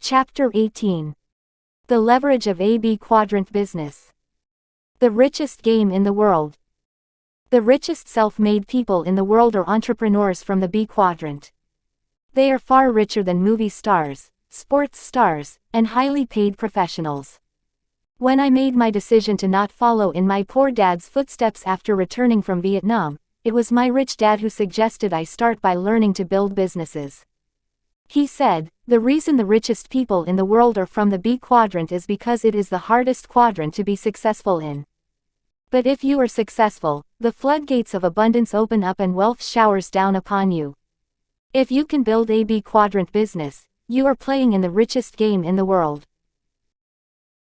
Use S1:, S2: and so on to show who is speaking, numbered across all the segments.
S1: Chapter 18. The Leverage of AB Quadrant Business. The richest game in the world. The richest self-made people in the world are entrepreneurs from the B quadrant. They are far richer than movie stars, sports stars, and highly paid professionals. When I made my decision to not follow in my poor dad's footsteps after returning from Vietnam, it was my rich dad who suggested I start by learning to build businesses. He said, the reason the richest people in the world are from the B quadrant is because it is the hardest quadrant to be successful in. But if you are successful, the floodgates of abundance open up and wealth showers down upon you. If you can build a B quadrant business, you are playing in the richest game in the world.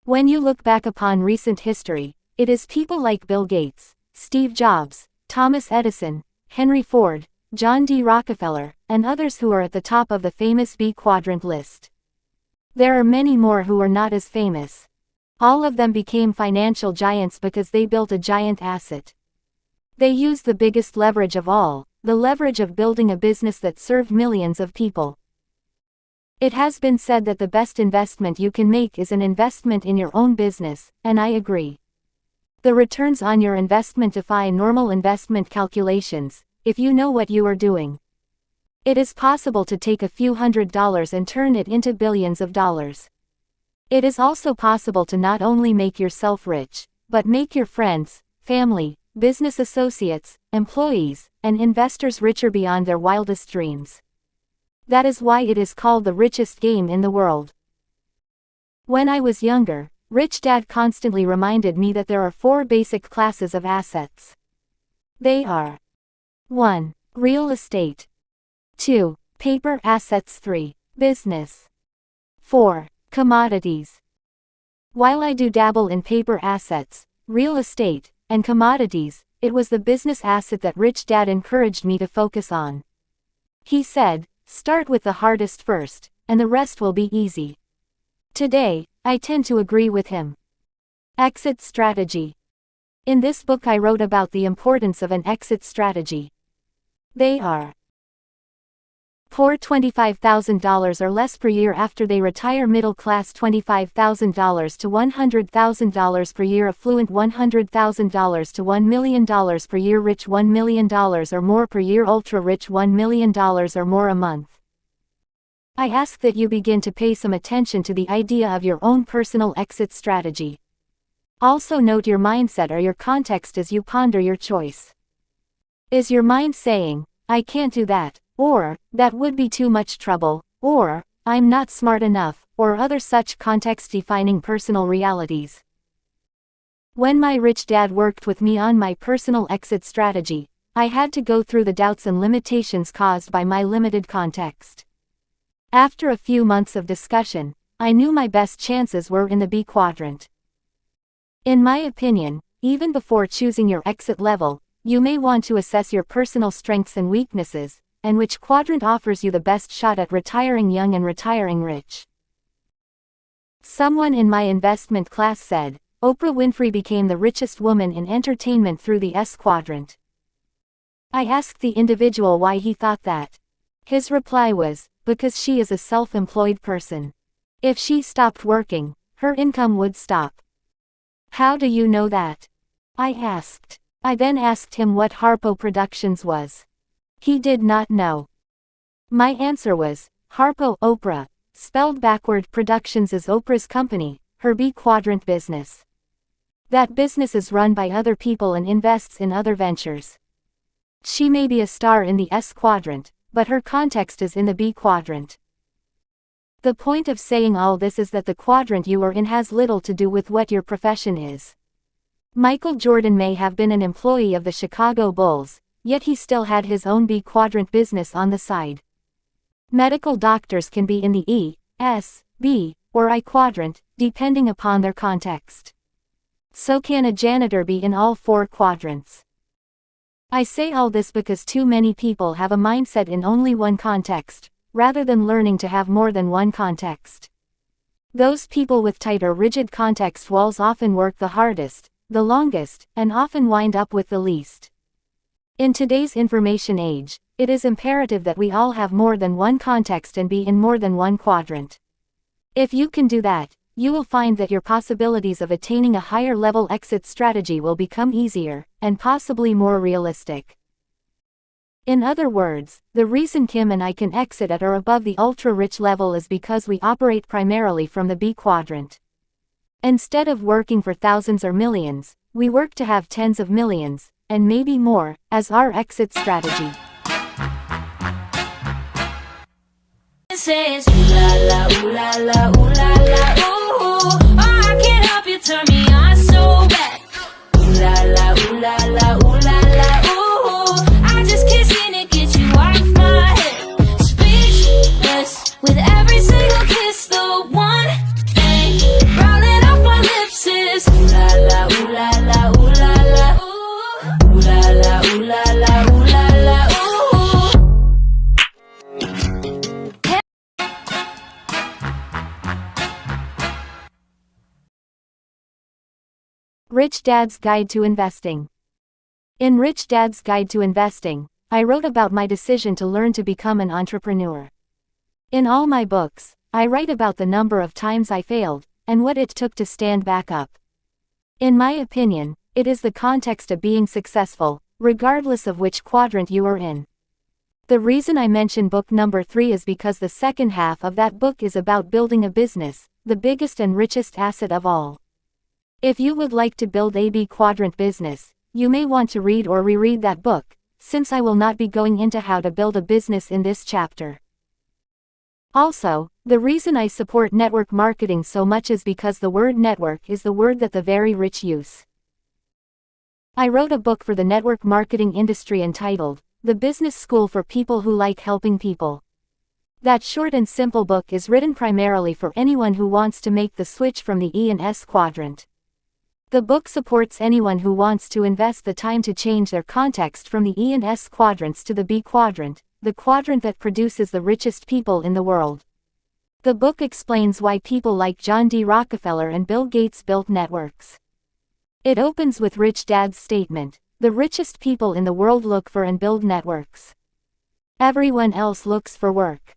S1: When you look back upon recent history, it is people like Bill Gates, Steve Jobs, Thomas Edison, Henry Ford, John D. Rockefeller, and others who are at the top of the famous B quadrant list. There are many more who are not as famous. All of them became financial giants because they built a giant asset. They used the biggest leverage of all, the leverage of building a business that served millions of people. It has been said that the best investment you can make is an investment in your own business, and I agree. The returns on your investment defy normal investment calculations, if you know what you are doing. It is possible to take a few $100s and turn it into billions of dollars. It is also possible to not only make yourself rich, but make your friends, family, business associates, employees, and investors richer beyond their wildest dreams. That is why it is called the richest game in the world. When I was younger, Rich Dad constantly reminded me that there are 4 basic classes of assets. They are 1. Real estate. 2. Paper assets. 3. Business. 4. Commodities. While I do dabble in paper assets, real estate, and commodities, it was the business asset that Rich Dad encouraged me to focus on. He said, start with the hardest first, and the rest will be easy. Today, I tend to agree with him. Exit strategy. In this book I wrote about the importance of an exit strategy. They are: poor $25,000 or less per year after they retire, middle class $25,000 to $100,000 per year, affluent $100,000 to $1 million per year, rich $1 million or more per year, ultra rich $1 million or more a month. I ask that you begin to pay some attention to the idea of your own personal exit strategy. Also note your mindset or your context as you ponder your choice. Is your mind saying, I can't do that, or, that would be too much trouble, or, I'm not smart enough, or other such context-defining personal realities? When my rich dad worked with me on my personal exit strategy, I had to go through the doubts and limitations caused by my limited context. After a few months of discussion, I knew my best chances were in the B quadrant. In my opinion, even before choosing your exit level, you may want to assess your personal strengths and weaknesses, and which quadrant offers you the best shot at retiring young and retiring rich. Someone in my investment class said, Oprah Winfrey became the richest woman in entertainment through the S quadrant. I asked the individual why he thought that. His reply was, because she is a self-employed person. If she stopped working, her income would stop. How do you know that? I asked. I then asked him what Harpo Productions was. He did not know. My answer was, Harpo Oprah, spelled backward. Productions is Oprah's company, her B quadrant business. That business is run by other people and invests in other ventures. She may be a star in the S quadrant, but her context is in the B quadrant. The point of saying all this is that the quadrant you are in has little to do with what your profession is. Michael Jordan may have been an employee of the Chicago Bulls, yet he still had his own B quadrant business on the side. Medical doctors can be in the E, S, B, or I quadrant, depending upon their context. So can a janitor be in all 4 quadrants. I say all this because too many people have a mindset in only one context, rather than learning to have more than one context. Those people with tight or rigid context walls often work the hardest, the longest, and often wind up with the least. In today's information age, it is imperative that we all have more than one context and be in more than one quadrant. If you can do that, you will find that your possibilities of attaining a higher level exit strategy will become easier, and possibly more realistic. In other words, the reason Kim and I can exit at or above the ultra-rich level is because we operate primarily from the B quadrant. Instead of working for thousands or millions, we work to have tens of millions, and maybe more, as our exit strategy.
S2: Says ooh la la, ooh la la, ooh la la, ooh. Oh, I can't help you, turn me on so bad. Ooh la la, ooh la la, ooh la la, ooh. I just can't seem to get you off my head. Speechless with every single kiss. The one thing rolling off my lips is ooh la la, ooh la la, ooh la la, ooh. Ooh la la, ooh la la, ooh la la, ooh.
S1: Rich Dad's Guide to Investing. In Rich Dad's Guide to Investing, I wrote about my decision to learn to become an entrepreneur. In all my books, I write about the number of times I failed, and what it took to stand back up. In my opinion, it is the context of being successful, regardless of which quadrant you are in. The reason I mention book number 3 is because the second half of that book is about building a business, the biggest and richest asset of all. If you would like to build a B quadrant business, you may want to read or reread that book, since I will not be going into how to build a business in this chapter. Also, the reason I support network marketing so much is because the word network is the word that the very rich use. I wrote a book for the network marketing industry entitled, The Business School for People Who Like Helping People. That short and simple book is written primarily for anyone who wants to make the switch from the E and S quadrant. The book supports anyone who wants to invest the time to change their context from the E and S quadrants to the B quadrant, the quadrant that produces the richest people in the world. The book explains why people like John D. Rockefeller and Bill Gates built networks. It opens with Rich Dad's statement, the richest people in the world look for and build networks. Everyone else looks for work.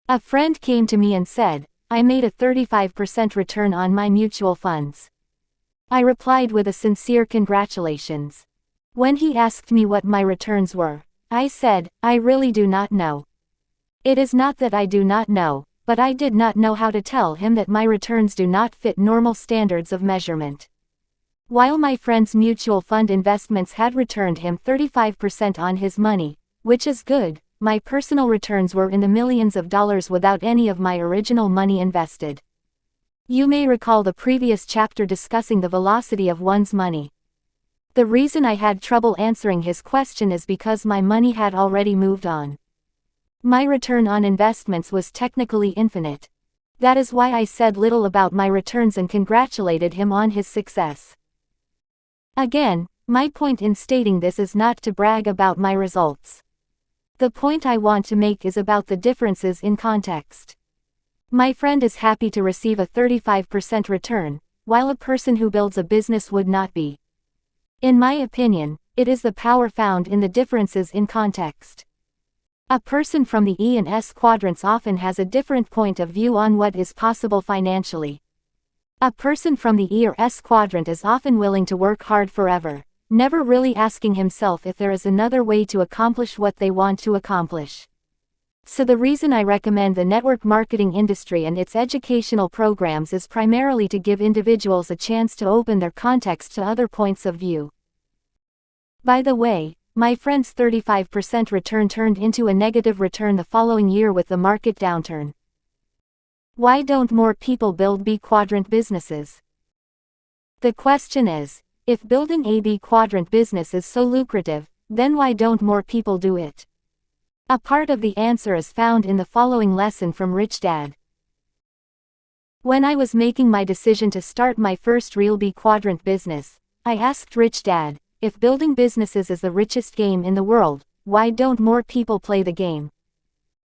S1: A friend came to me and said, I made a 35% return on my mutual funds. I replied with a sincere congratulations. When he asked me what my returns were, I said, I really do not know. It is not that I do not know, but I did not know how to tell him that my returns do not fit normal standards of measurement. While my friend's mutual fund investments had returned him 35% on his money, which is good, my personal returns were in the millions of dollars without any of my original money invested. You may recall the previous chapter discussing the velocity of one's money. The reason I had trouble answering his question is because my money had already moved on. My return on investments was technically infinite. That is why I said little about my returns and congratulated him on his success. Again, my point in stating this is not to brag about my results. The point I want to make is about the differences in context. My friend is happy to receive a 35% return, while a person who builds a business would not be. In my opinion, it is the power found in the differences in context. A person from the E and S quadrants often has a different point of view on what is possible financially. A person from the E or S quadrant is often willing to work hard forever, never really asking himself if there is another way to accomplish what they want to accomplish. So the reason I recommend the network marketing industry and its educational programs is primarily to give individuals a chance to open their context to other points of view. By the way, my friend's 35% return turned into a negative return the following year with the market downturn. Why don't more people build B quadrant businesses? The question is, if building a B quadrant business is so lucrative, then why don't more people do it? A part of the answer is found in the following lesson from Rich Dad. When I was making my decision to start my first real B quadrant business, I asked Rich Dad, if building businesses is the richest game in the world, why don't more people play the game?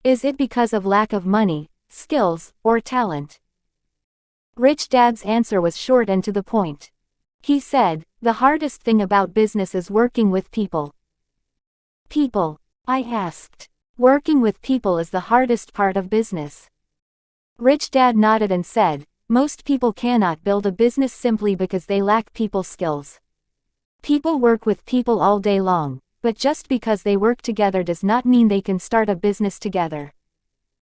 S1: Is it because of lack of money, skills, or talent? Rich Dad's answer was short and to the point. He said, the hardest thing about business is working with people. People? I asked. Working with people is the hardest part of business. Rich Dad nodded and said, most people cannot build a business simply because they lack people skills. People work with people all day long, but just because they work together does not mean they can start a business together.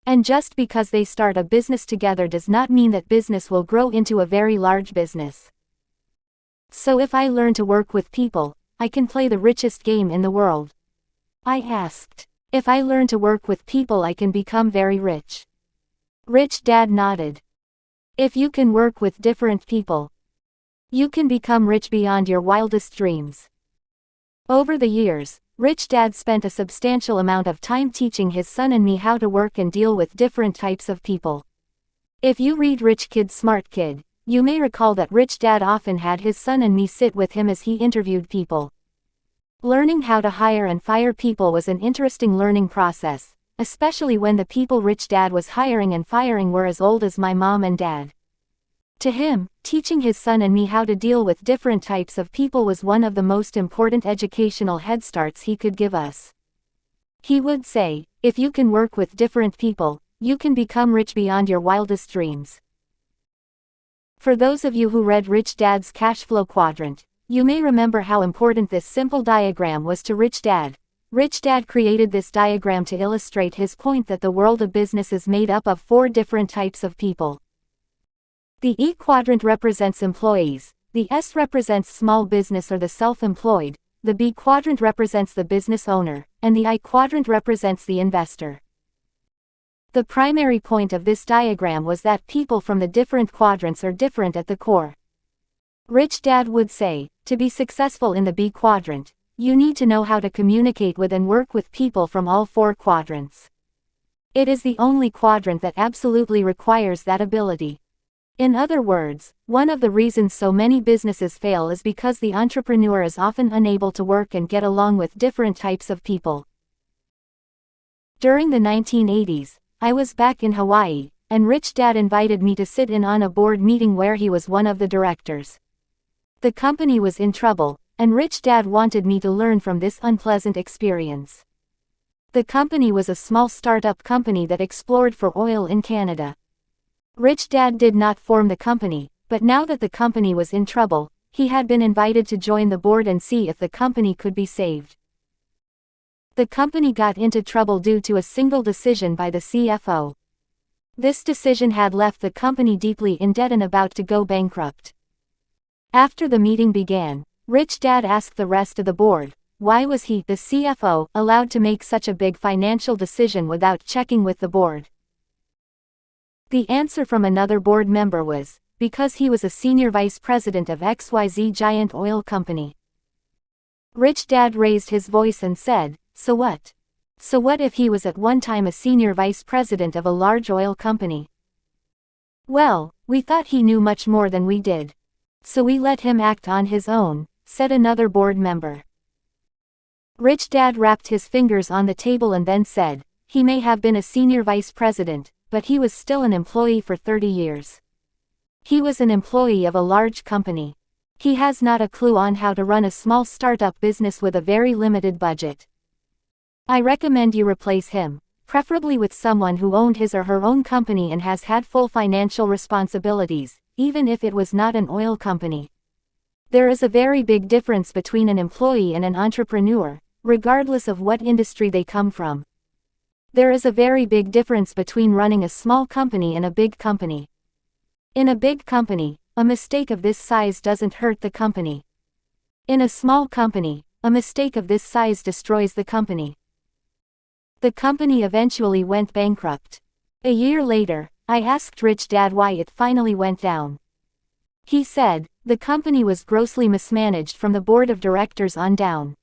S1: And just because they start a business together does not mean that business will grow into a very large business. So if I learn to work with people, I can play the richest game in the world. I asked. If I learn to work with people, I can become very rich. Rich Dad nodded. If you can work with different people, you can become rich beyond your wildest dreams. Over the years, Rich Dad spent a substantial amount of time teaching his son and me how to work and deal with different types of people. If you read Rich Kid Smart Kid, you may recall that Rich Dad often had his son and me sit with him as he interviewed people. Learning how to hire and fire people was an interesting learning process, especially when the people Rich Dad was hiring and firing were as old as my mom and dad. To him, teaching his son and me how to deal with different types of people was one of the most important educational head starts he could give us. He would say, if you can work with different people, you can become rich beyond your wildest dreams. For those of you who read Rich Dad's cash flow quadrant, you may remember how important this simple diagram was to Rich Dad. Rich Dad created this diagram to illustrate his point that the world of business is made up of 4 different types of people. The E quadrant represents employees, the S represents small business or the self-employed, the B quadrant represents the business owner, and the I quadrant represents the investor. The primary point of this diagram was that people from the different quadrants are different at the core. Rich Dad would say, to be successful in the B quadrant, you need to know how to communicate with and work with people from all 4 quadrants. It is the only quadrant that absolutely requires that ability. In other words, one of the reasons so many businesses fail is because the entrepreneur is often unable to work and get along with different types of people. During the 1980s, I was back in Hawaii, and Rich Dad invited me to sit in on a board meeting where he was one of the directors. The company was in trouble, and Rich Dad wanted me to learn from this unpleasant experience. The company was a small startup company that explored for oil in Canada. Rich Dad did not form the company, but now that the company was in trouble, he had been invited to join the board and see if the company could be saved. The company got into trouble due to a single decision by the CFO. This decision had left the company deeply in debt and about to go bankrupt. After the meeting began, Rich Dad asked the rest of the board, why was he, the CFO, allowed to make such a big financial decision without checking with the board? The answer from another board member was, because he was a senior vice president of XYZ giant oil company. Rich Dad raised his voice and said, so what? So what if he was at one time a senior vice president of a large oil company? Well, we thought he knew much more than we did. So we let him act on his own, said another board member. Rich Dad rapped his fingers on the table and then said, he may have been a senior vice president, but he was still an employee for 30 years. He was an employee of a large company. He has not a clue on how to run a small startup business with a very limited budget. I recommend you replace him, preferably with someone who owned his or her own company and has had full financial responsibilities, even if it was not an oil company. There is a very big difference between an employee and an entrepreneur, regardless of what industry they come from. There is a very big difference between running a small company and a big company. In a big company, a mistake of this size doesn't hurt the company. In a small company, a mistake of this size destroys the company. The company eventually went bankrupt. A year later, I asked Rich Dad why it finally went down. He said, the company was grossly mismanaged from the board of directors on down.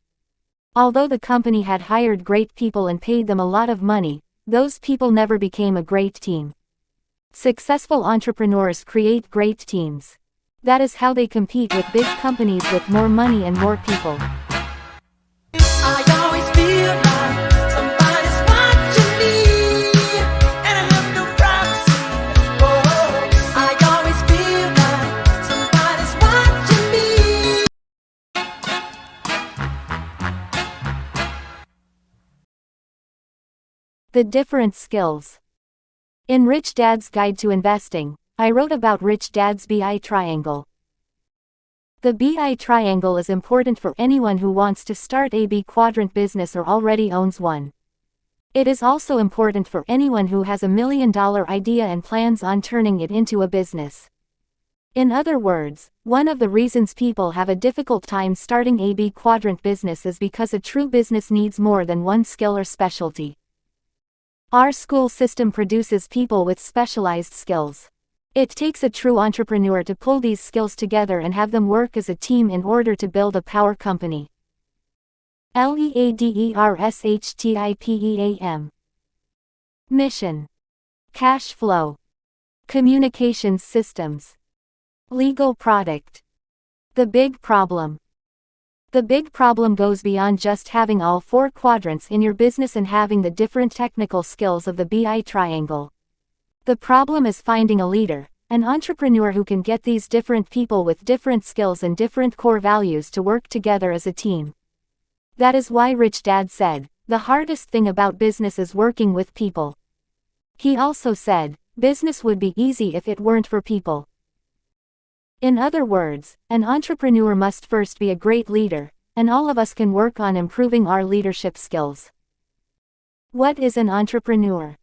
S1: Although the company had hired great people and paid them a lot of money, those people never became a great team. Successful entrepreneurs create great teams. That is how they compete with big companies with more money and more people.
S2: I always feel like somebody's watching me, and I have no privacy. Oh, I always feel like somebody's watching me.
S1: The different skills. In Rich Dad's Guide to Investing, I wrote about Rich Dad's BI Triangle. The BI Triangle is important for anyone who wants to start a B quadrant business or already owns one. It is also important for anyone who has $1 million idea and plans on turning it into a business. In other words, one of the reasons people have a difficult time starting a B quadrant business is because a true business needs more than one skill or specialty. Our school system produces people with specialized skills. It takes a true entrepreneur to pull these skills together and have them work as a team in order to build a power company. LEADERSHTIPEAM. Mission. Cash flow. Communications systems. Legal product. The big problem. The big problem goes beyond just having all 4 quadrants in your business and having the different technical skills of the BI triangle. The problem is finding a leader, an entrepreneur who can get these different people with different skills and different core values to work together as a team. That is why Rich Dad said, the hardest thing about business is working with people. He also said, business would be easy if it weren't for people. In other words, an entrepreneur must first be a great leader, and all of us can work on improving our leadership skills. What is an entrepreneur?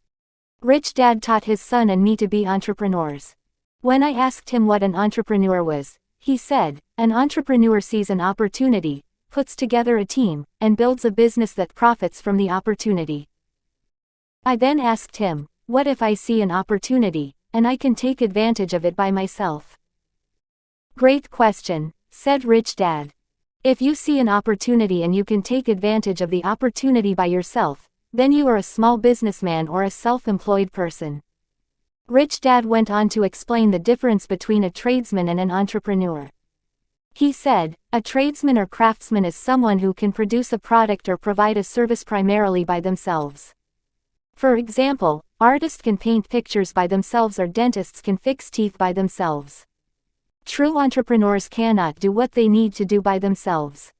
S1: Rich Dad taught his son and me to be entrepreneurs. When I asked him what an entrepreneur was, he said, an entrepreneur sees an opportunity, puts together a team, and builds a business that profits from the opportunity. I then asked him, what if I see an opportunity, and I can take advantage of it by myself? Great question, said Rich Dad. If you see an opportunity and you can take advantage of the opportunity by yourself, then you are a small businessman or a self-employed person. Rich Dad went on to explain the difference between a tradesman and an entrepreneur. He said, a tradesman or craftsman is someone who can produce a product or provide a service primarily by themselves. For example, artists can paint pictures by themselves or dentists can fix teeth by themselves. True entrepreneurs cannot do what they need to do by themselves.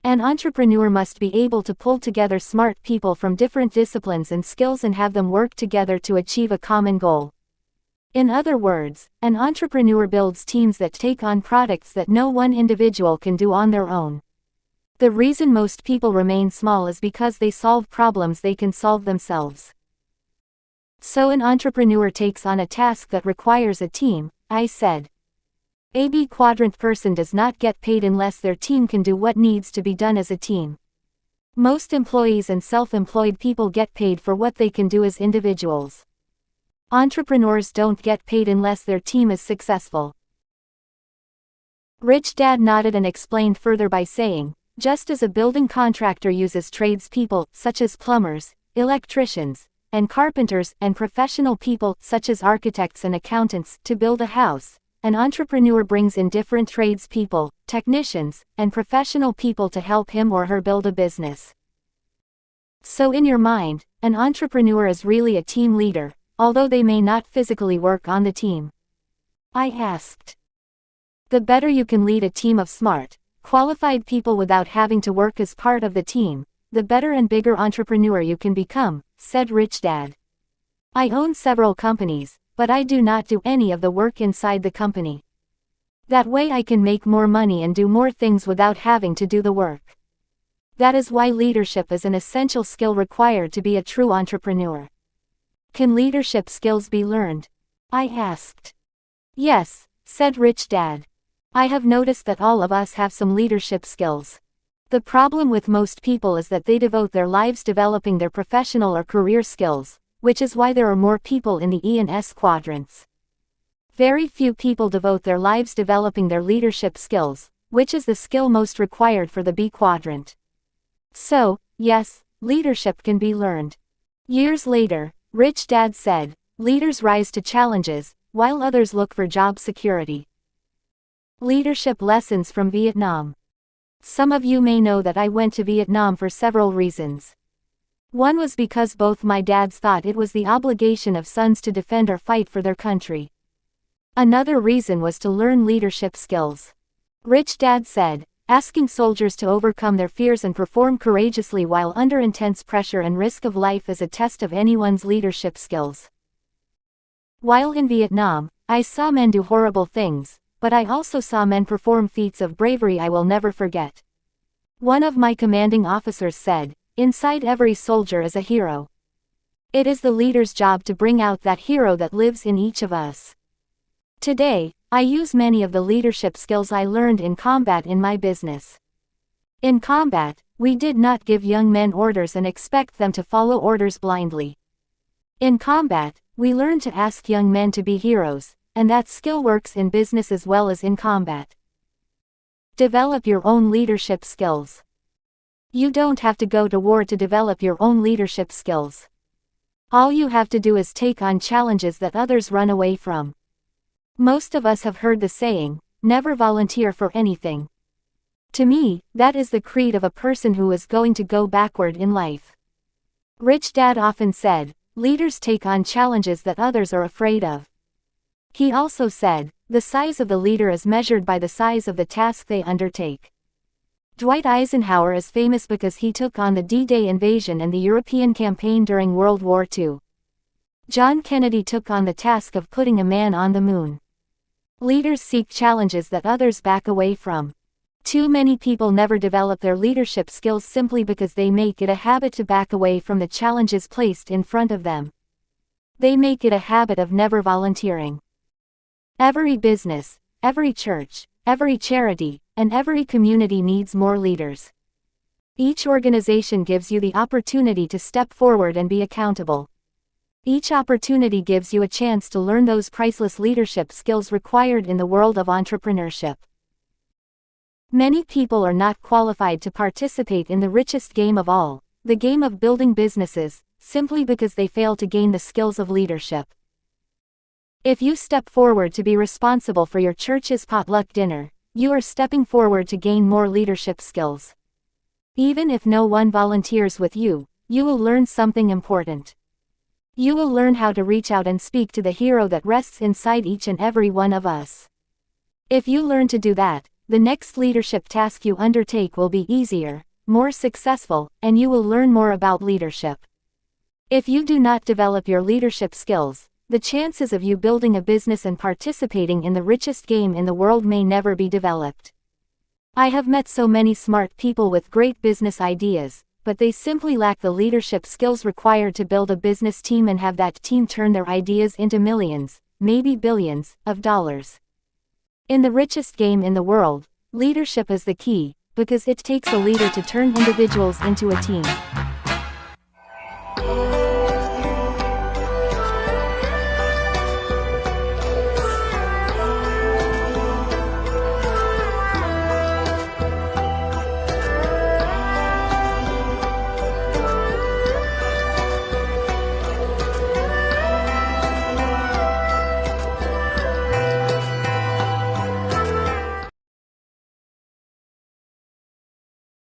S1: An entrepreneur must be able to pull together smart people from different disciplines and skills and have them work together to achieve a common goal. In other words, an entrepreneur builds teams that take on products that no one individual can do on their own. The reason most people remain small is because they solve problems they can solve themselves. So an entrepreneur takes on a task that requires a team, I said. A B quadrant person does not get paid unless their team can do what needs to be done as a team. Most employees and self-employed people get paid for what they can do as individuals. Entrepreneurs don't get paid unless their team is successful. Rich Dad nodded and explained further by saying, just as a building contractor uses tradespeople, such as plumbers, electricians, and carpenters, and professional people, such as architects and accountants, to build a house, an entrepreneur brings in different tradespeople, technicians, and professional people to help him or her build a business. So in your mind, an entrepreneur is really a team leader, although they may not physically work on the team. I asked. The better you can lead a team of smart, qualified people without having to work as part of the team, the better and bigger entrepreneur you can become, said Rich Dad. I own several companies, but I do not do any of the work inside the company. That way I can make more money and do more things without having to do the work. That is why leadership is an essential skill required to be a true entrepreneur. Can leadership skills be learned? I asked. Yes, said Rich Dad. I have noticed that all of us have some leadership skills. The problem with most people is that they devote their lives developing their professional or career skills, which is why there are more people in the E and S quadrants. Very few people devote their lives developing their leadership skills, which is the skill most required for the B quadrant. So, yes, leadership can be learned. Years later, Rich Dad said, leaders rise to challenges, while others look for job security. Leadership lessons from Vietnam. Some of you may know that I went to Vietnam for several reasons. One was because both my dads thought it was the obligation of sons to defend or fight for their country. Another reason was to learn leadership skills. Rich Dad said, asking soldiers to overcome their fears and perform courageously while under intense pressure and risk of life is a test of anyone's leadership skills. While in Vietnam, I saw men do horrible things, but I also saw men perform feats of bravery I will never forget. One of my commanding officers said, "Inside every soldier is a hero. It is the leader's job to bring out that hero that lives in each of us." Today, I use many of the leadership skills I learned in combat in my business. In combat, we did not give young men orders and expect them to follow orders blindly. In combat, we learned to ask young men to be heroes, and that skill works in business as well as in combat. Develop your own leadership skills. You don't have to go to war to develop your own leadership skills. All you have to do is take on challenges that others run away from. Most of us have heard the saying, "Never volunteer for anything." To me, that is the creed of a person who is going to go backward in life. Rich Dad often said, "Leaders take on challenges that others are afraid of." He also said, "The size of the leader is measured by the size of the task they undertake." Dwight Eisenhower is famous because he took on the D-Day invasion and the European campaign during World War II. John Kennedy took on the task of putting a man on the moon. Leaders seek challenges that others back away from. Too many people never develop their leadership skills simply because they make it a habit to back away from the challenges placed in front of them. They make it a habit of never volunteering. Every business, every church, every charity, and every community needs more leaders. Each organization gives you the opportunity to step forward and be accountable. Each opportunity gives you a chance to learn those priceless leadership skills required in the world of entrepreneurship. Many people are not qualified to participate in the richest game of all, the game of building businesses, simply because they fail to gain the skills of leadership. If you step forward to be responsible for your church's potluck dinner, you are stepping forward to gain more leadership skills. Even if no one volunteers with you, you will learn something important. You will learn how to reach out and speak to the hero that rests inside each and every one of us. If you learn to do that, the next leadership task you undertake will be easier, more successful, and you will learn more about leadership. If you do not develop your leadership skills, the chances of you building a business and participating in the richest game in the world may never be developed. I have met so many smart people with great business ideas, but they simply lack the leadership skills required to build a business team and have that team turn their ideas into millions, maybe billions, of dollars. In the richest game in the world, leadership is the key, because it takes a leader to turn individuals into a team.